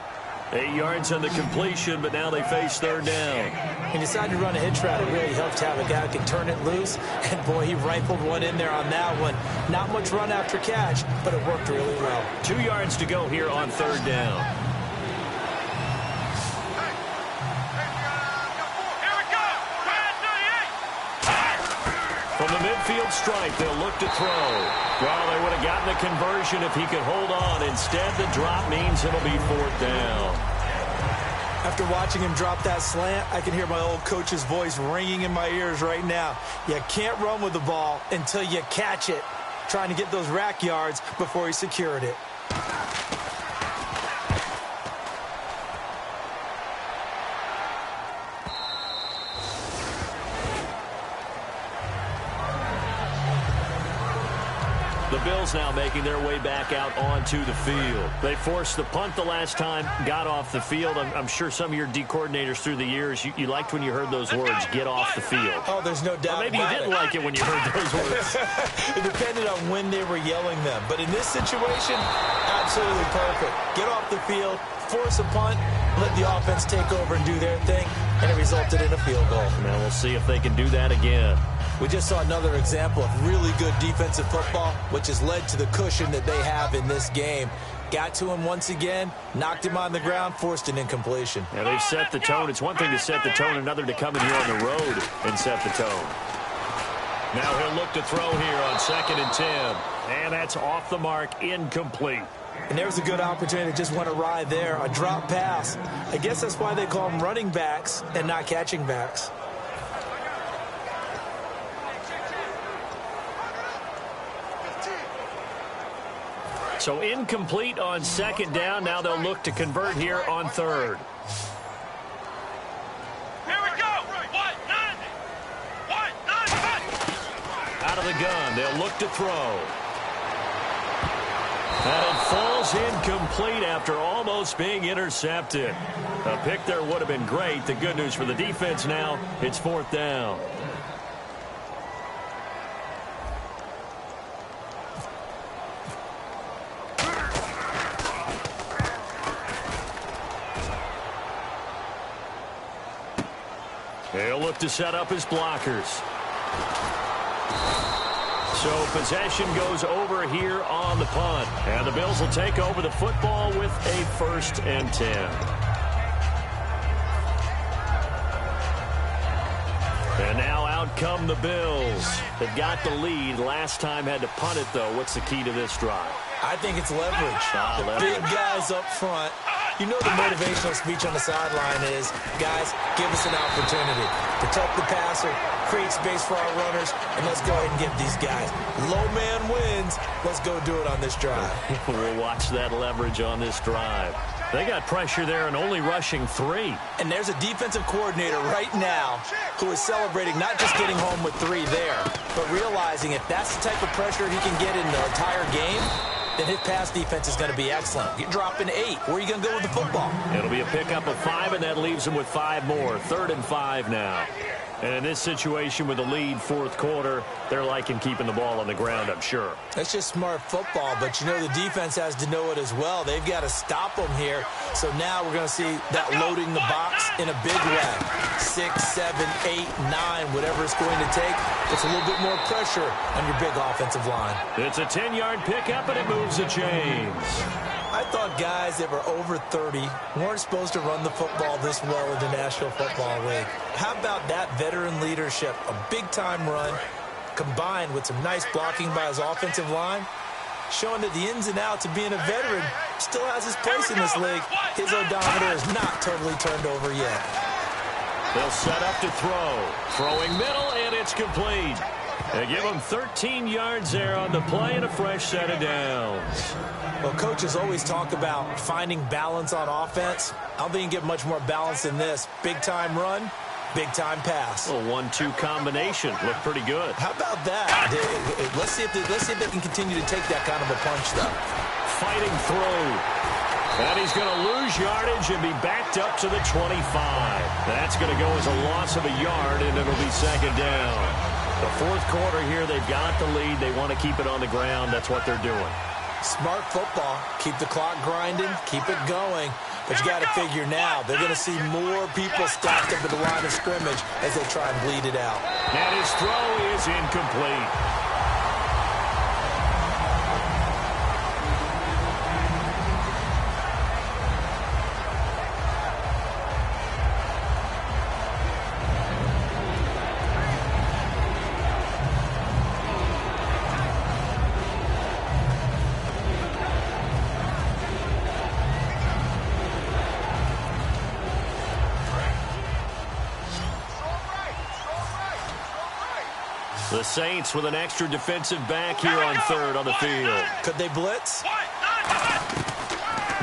S3: 8 yards on the completion, but now they face third down.
S4: He decided to run a hitch route. It really helped to have a guy who can turn it loose. And, boy, he rifled one in there on that one. Not much run after catch, but it worked really well.
S3: 2 yards to go here on third down. From the midfield stripe, they'll look to throw. Well, they would have gotten the conversion if he could hold on. Instead, the drop means it'll be fourth down.
S4: After watching him drop that slant, I can hear my old coach's voice ringing in my ears right now. You can't run with the ball until you catch it. Trying to get those rack yards before he secured it.
S3: The Bills now making their way back out onto the field. They forced the punt the last time, got off the field. I'm sure some of your D coordinators through the years, you liked when you heard those words, get off the field.
S4: Oh, there's no doubt.
S3: Or maybe you didn't like it when you heard those words.
S4: It depended on when they were yelling them. But in this situation, absolutely perfect. Get off the field, force a punt, let the offense take over and do their thing, and it resulted in a field goal.
S3: Now we'll see if they can do that again.
S4: We just saw another example of really good defensive football, which has led to the cushion that they have in this game. Got to him once again, knocked him on the ground, forced an incompletion.
S3: Now they've set the tone. It's one thing to set the tone, another to come in here on the road and set the tone. Now he'll look to throw here on 2nd and 10. And that's off the mark, incomplete.
S4: And there's a good opportunity that just went awry there, a drop pass. I guess that's why they call them running backs and not catching backs.
S3: So incomplete on 2nd down. Now they'll look to convert here on 3rd.
S6: Here we go.
S3: Out of the gun, they'll look to throw. And it falls incomplete after almost being intercepted. A pick there would have been great. The good news for the defense now, it's 4th down. He'll look to set up his blockers. So possession goes over here on the punt. And the Bills will take over the football with a 1st and 10. And now out come the Bills. They've got the lead. Last time had to punt it, though. What's the key to this drive?
S4: I think it's leverage. Big guys up front. You know the motivational speech on the sideline is, guys, give us an opportunity. Protect the passer, create space for our runners, and let's go ahead and give these guys. Low man wins. Let's go do it on this drive.
S3: We'll watch that leverage on this drive. They got pressure there and only rushing 3.
S4: And there's a defensive coordinator right now who is celebrating not just getting home with 3 there, but realizing if that's the type of pressure he can get in the entire game, then his pass defense is going to be excellent. You're dropping 8. Where are you going to go with the football?
S3: It'll be a pickup of 5, and that leaves him with 5 more. 3rd and 5 now. And in this situation with the lead fourth quarter, they're liking keeping the ball on the ground, I'm sure.
S4: That's just smart football, but you know the defense has to know it as well. They've got to stop them here. So now we're going to see that loading the box in a big way. 6, 7, 8, 9, whatever it's going to take. It's a little bit more pressure on your big offensive line.
S3: It's a 10-yard pickup, and it moves the chains.
S4: I thought guys that were over 30 weren't supposed to run the football this well in the National Football League. How about that veteran leadership? A big-time run combined with some nice blocking by his offensive line, showing that the ins and outs of being a veteran still has his place in this league. His odometer is not totally turned over yet.
S3: They'll set up to throw. Throwing middle, and it's complete. They give him 13 yards there on the play and a fresh set of downs.
S4: Well, coaches always talk about finding balance on offense. I don't think you can get much more balance than this. Big-time run, big-time pass.
S3: A 1-2 combination. Looked pretty good.
S4: How about that? Let's see if they can continue to take that kind of a punch, though.
S3: Fighting through. And he's going to lose yardage and be backed up to the 25. That's going to go as a loss of a yard, and it'll be second down. The fourth quarter here, they've got the lead. They want to keep it on the ground. That's what they're doing.
S4: Smart football. Keep the clock grinding. Keep it going. But you got to figure now, they're going to see more people stacked up at the line of scrimmage as they try and bleed it out.
S3: And his throw is incomplete. The Saints with an extra defensive back here on third on the field.
S4: Could they blitz?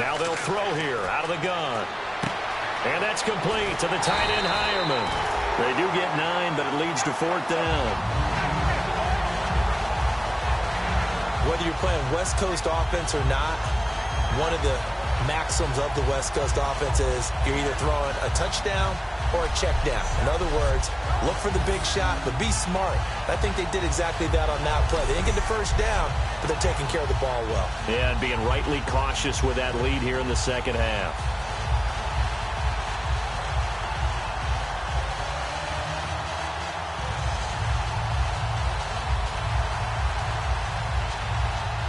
S3: Now they'll throw here out of the gun. And that's complete to the tight end Hireman. They do get 9, but it leads to fourth down.
S4: Whether you're playing West Coast offense or not, one of the maxims of the West Coast offense is you're either throwing a touchdown or a check down. In other words, look for the big shot, but be smart. I think they did exactly that on that play. They didn't get the first down, but they're taking care of the ball well.
S3: Yeah, and being rightly cautious with that lead here in the second half.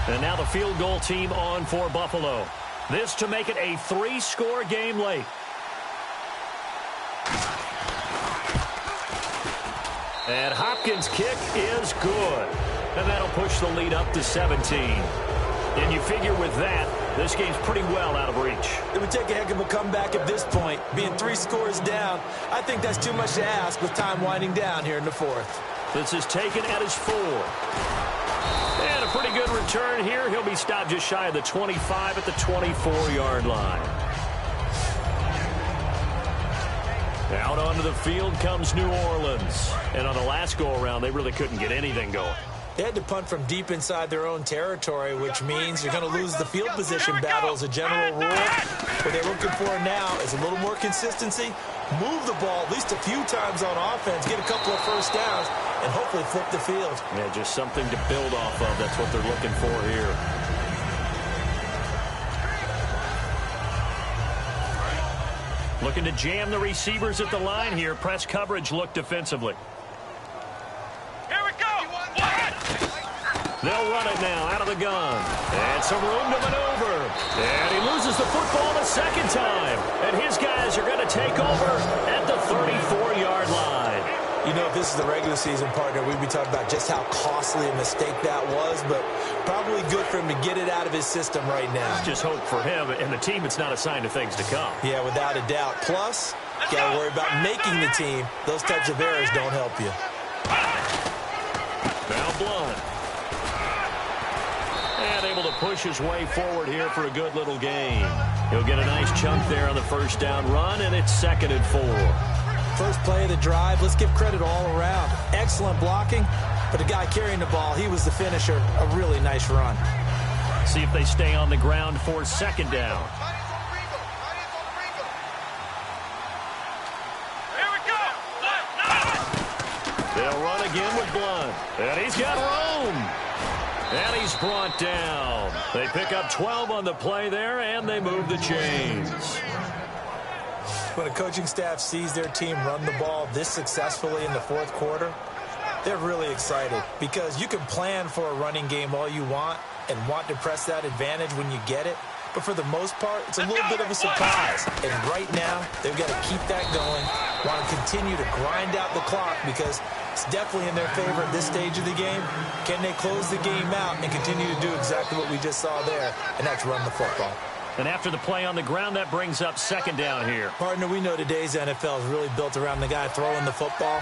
S3: And now the field goal team on for Buffalo. This to make it a 3-score game late. And Hopkins' kick is good. And that'll push the lead up to 17. And you figure with that, this game's pretty well out of reach.
S4: It would take a heck of a comeback at this point. Being 3 scores down, I think that's too much to ask with time winding down here in the fourth.
S3: This is taken at his 4. And a pretty good return here. He'll be stopped just shy of the 25 at the 24-yard line. Out onto the field comes New Orleans. And on the last go-around, they really couldn't get anything going.
S4: They had to punt from deep inside their own territory, which means you're going to lose the field position battle as a general rule. What they're looking for now is a little more consistency, move the ball at least a few times on offense, get a couple of first downs, and hopefully flip the field.
S3: Yeah, just something to build off of. That's what they're looking for here. Looking to jam the receivers at the line here. Press coverage look defensively.
S6: Here we go.
S3: They'll run it now out of the gun. And some room to maneuver. And he loses the football a second time. And his guys are going to take over at the 34-yard line.
S4: You know, if this is the regular season, partner, we'd be talking about just how costly a mistake that was, but probably good for him to get it out of his system right now.
S3: It's just hope for him and the team. It's not a sign of things to come.
S4: Yeah, without a doubt. Plus, you got to worry about making the team. Those types of errors don't help you.
S3: Now Blunt. And able to push his way forward here for a good little gain. He'll get a nice chunk there on the first down run, and it's 2nd and 4.
S4: First play of the drive, let's give credit all around. Excellent blocking, but the guy carrying the ball, he was the finisher. A really nice run.
S3: See if they stay on the ground for second down.
S6: Here we go.
S3: They'll run again with Blunt. And he's got room. And he's brought down. They pick up 12 on the play there, and they move the chains.
S4: When a coaching staff sees their team run the ball this successfully in the fourth quarter, they're really excited because you can plan for a running game all you want and want to press that advantage when you get it. But for the most part, it's a little bit of a surprise. And right now, they've got to keep that going, want to continue to grind out the clock because it's definitely in their favor at this stage of the game. Can they close the game out and continue to do exactly what we just saw there, and that's run the football.
S3: And after the play on the ground, that brings up second down here.
S4: Partner, we know today's NFL is really built around the guy throwing the football.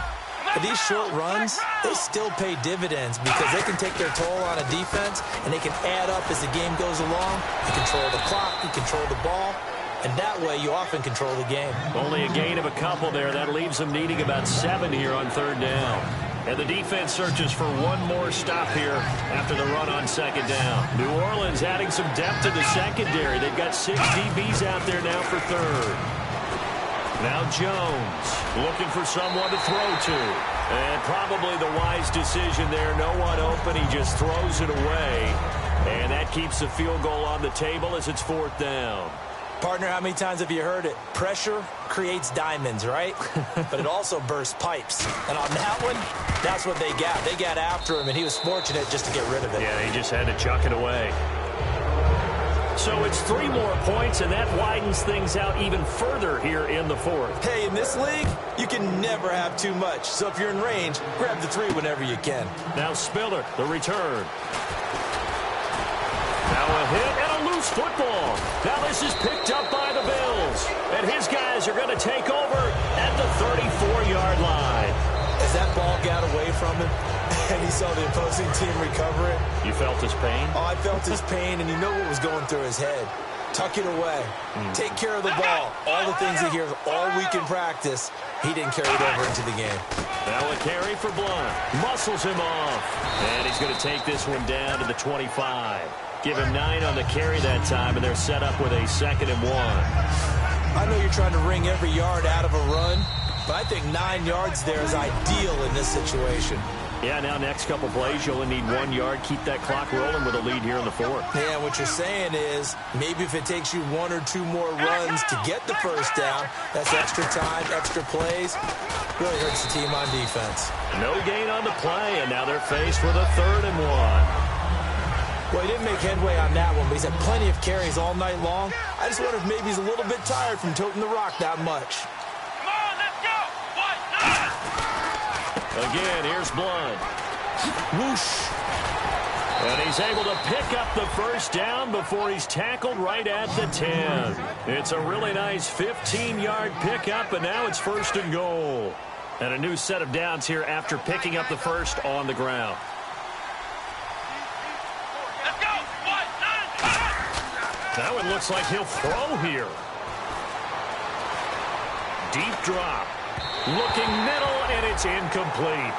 S4: But these short runs, they still pay dividends because they can take their toll on a defense and they can add up as the game goes along. You control the clock, you control the ball, and that way you often control the game.
S3: Only a gain of a couple there. That leaves them needing about 7 here on third down. And the defense searches for one more stop here after the run on second down. New Orleans adding some depth to the secondary. They've got 6 DBs out there now for third. Now Jones looking for someone to throw to. And probably the wise decision there. No one open. He just throws it away. And that keeps the field goal on the table as it's fourth down.
S4: Partner, how many times have you heard it? Pressure creates diamonds, right? But it also bursts pipes. And on that one, that's what they got. They got after him, and he was fortunate just to get rid of it.
S3: Yeah, he just had to chuck it away. So it's 3 more points, and that widens things out even further here in the fourth.
S4: Hey, in this league, you can never have too much. So if you're in range, grab the 3 whenever you can.
S3: Now Spiller, the return. Now a hit and a loose football. Now this is picked up by the Bills. And his guys are going to take over at the 34-yard line.
S4: As that ball got away from him, and he saw the opposing team recover it.
S3: You felt his pain?
S4: Oh, I felt his pain, and you know what was going through his head. Tuck it away. Take care of the ball. All the things he hears all week in practice, he didn't carry it over into the game.
S3: Now a carry for Blunt. Muscles him off. And he's going to take this one down to the 25. Give him 9 on the carry that time, and they're set up with a 2nd and 1.
S4: I know you're trying to wring every yard out of a run, but I think 9 yards there is ideal in this situation.
S3: Yeah, now next couple plays, you only need 1 yard. Keep that clock rolling with a lead here in the fourth.
S4: Yeah, what you're saying is maybe if it takes you 1 or 2 more runs to get the first down, that's extra time, extra plays. Really hurts the team on defense.
S3: No gain on the play, and now they're faced with a 3rd and 1.
S4: Well, he didn't make headway on that one, but he's had plenty of carries all night long. I just wonder if maybe he's a little bit tired from toting the rock that much.
S6: Come on, let's go.
S3: Again, here's Blunt. Whoosh. And he's able to pick up the first down before he's tackled right at the 10. It's a really nice 15-yard pickup, and now it's 1st and goal. And a new set of downs here after picking up the first on the ground. That one looks like he'll throw here. Deep drop. Looking middle, and it's incomplete.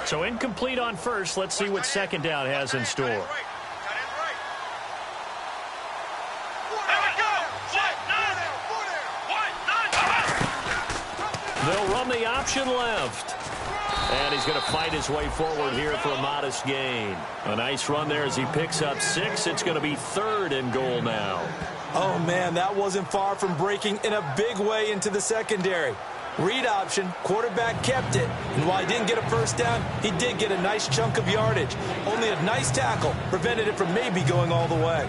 S3: So incomplete on first. Let's see what second down has in store. They'll run the option left. And he's going to fight his way forward here for a modest gain. A nice run there as he picks up 6. It's going to be 3rd and goal now.
S4: Oh, man, that wasn't far from breaking in a big way into the secondary. Read option, quarterback kept it, and while he didn't get a first down, he did get a nice chunk of yardage. Only a nice tackle prevented it from maybe going all the way.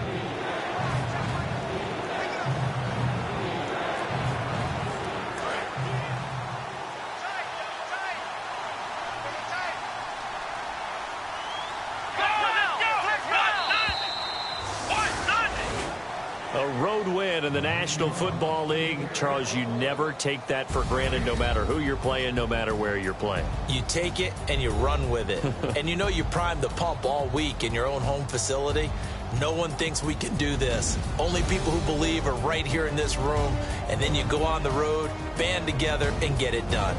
S3: A road win in the National Football League. Charles, you never take that for granted no matter who you're playing, no matter where you're playing.
S4: You take it and you run with it. And you know you primed the pump all week in your own home facility. No one thinks we can do this. Only people who believe are right here in this room. And then you go on the road, band together, and get it done.